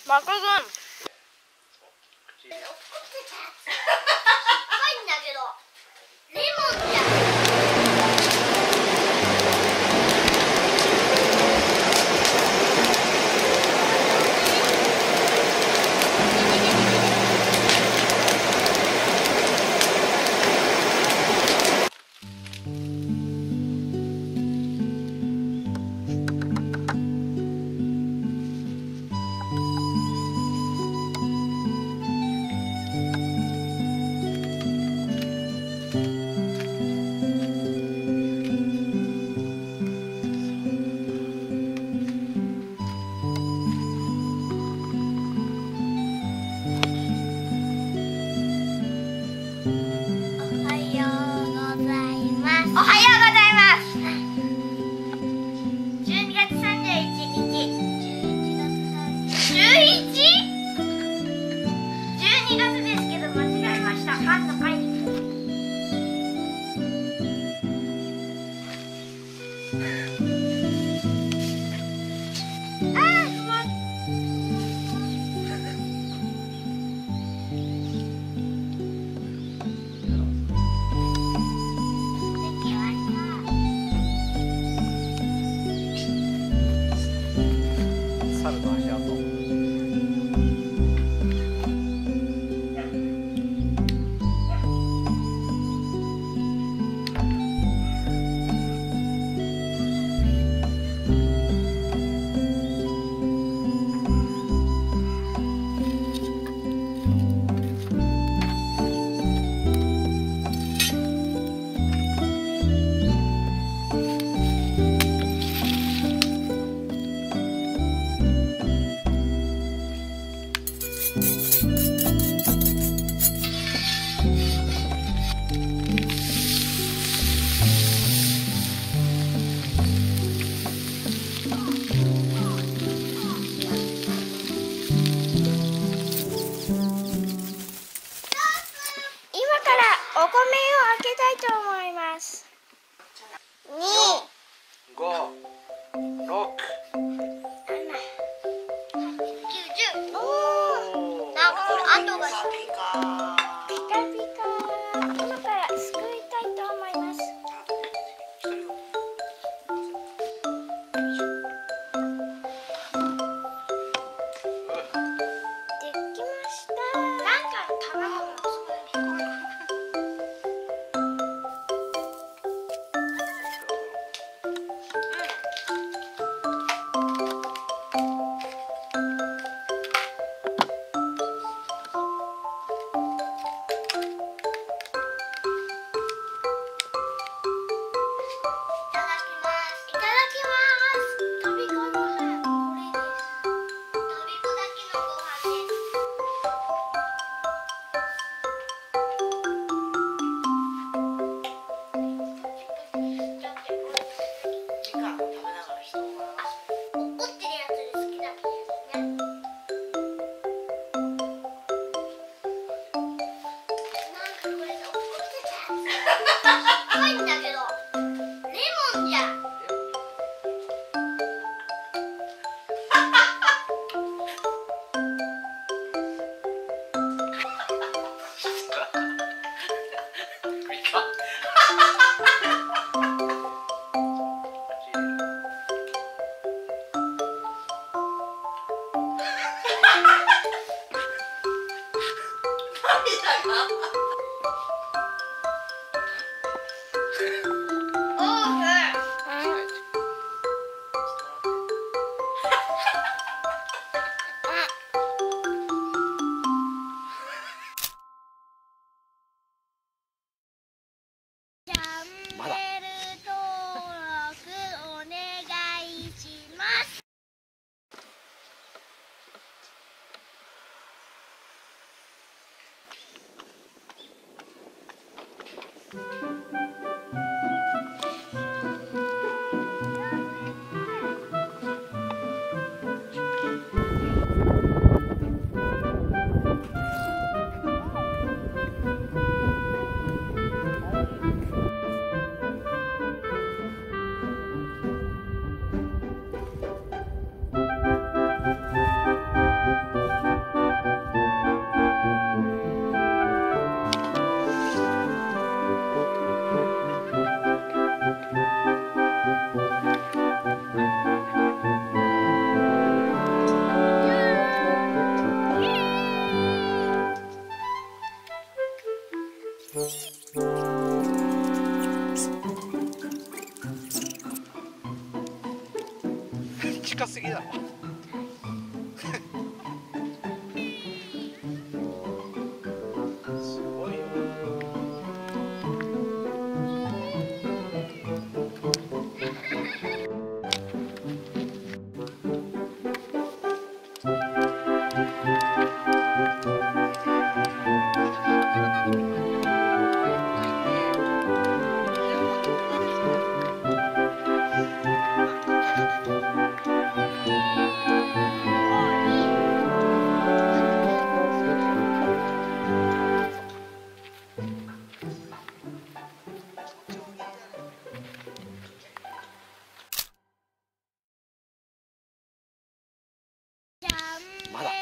マカロン。酸っぱいんだけど、レモンじゃん。近すぎだわ。すごいよ。まだ。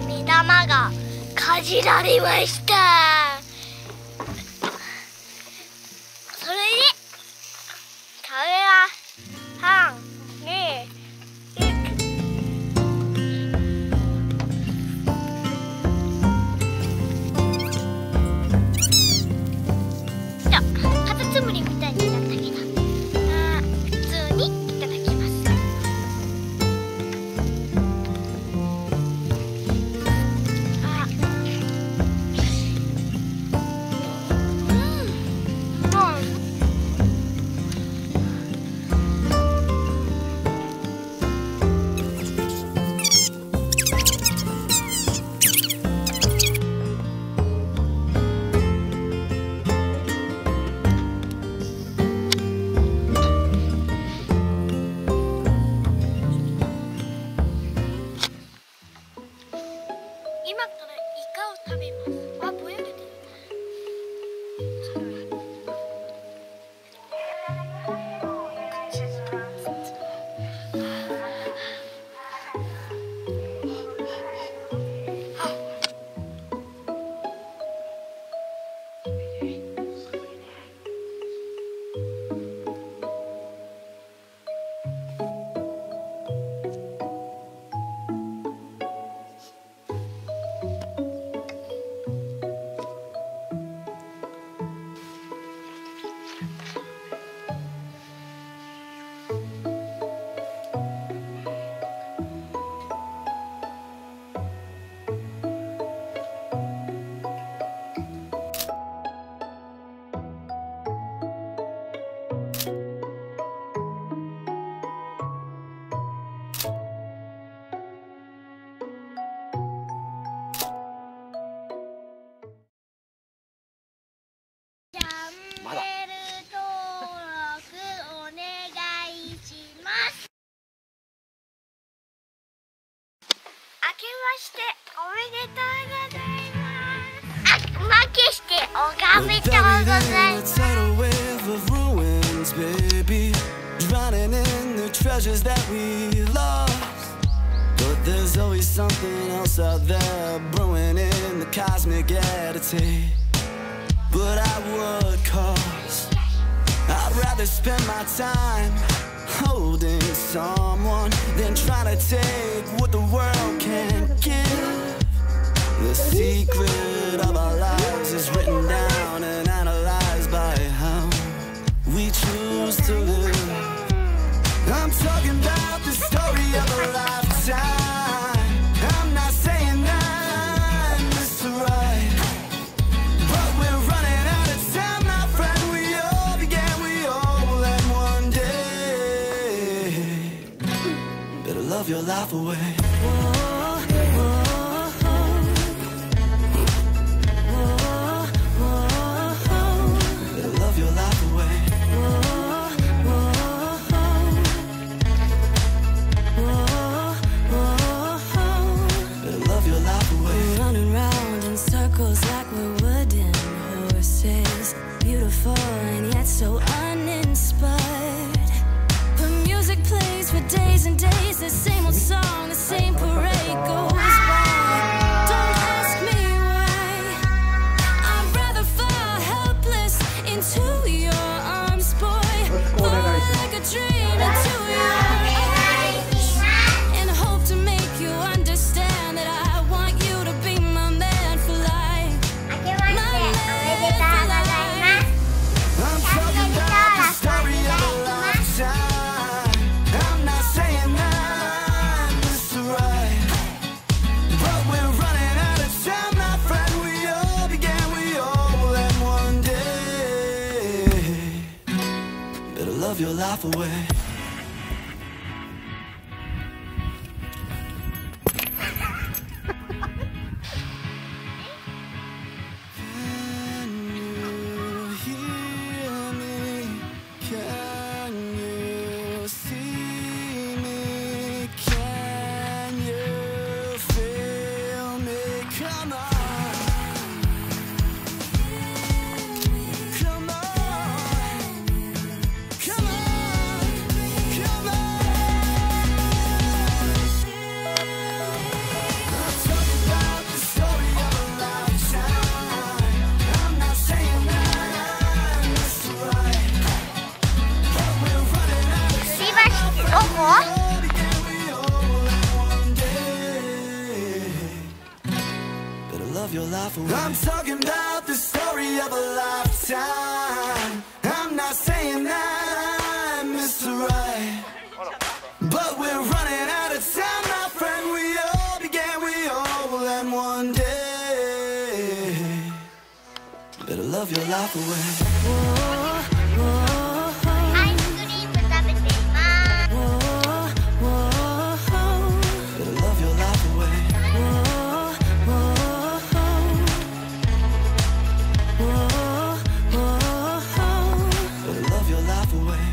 目玉がかじられました。それでこれは3、2、1。カタツムリみたいになったけど、普通にいただきます。負けしておめでとうございます。 Drowning in the treasures that we lost, but there's always something else out there brewing in the cosmic attitude. But at what cost? I'd rather spend my time holding someone than trying to take what the world can't give. The secret of our lives is written down and analyzed by how we choose to live. I'm talking about the story of a lifetime. I'm not saying that Mr. Right, but we're running out of time, my friend. We all began, we all will end one day. Better love your life away. Better love your life away. Like we're wooden horses, beautiful and yet so uninspired. But music plays for days and days, the same old song, the same parade goes by. Don't ask me why. I'd rather fall helpless into your arms, boy. Fall like a dream into your eyes, and hope to make you understand that I want you to be my man for life. I'm talking about the story of a lifetime. I'm not saying that Mr. Right, but we're running out of time, my friend. We all began, we all will end one day. Better love your life away. I'm talking about the story of a lifetime. I'm not saying that I'm Mr. Right, but we're running out of time, my friend. We all began, we all will end one day. Better love your life away. Better love your life away.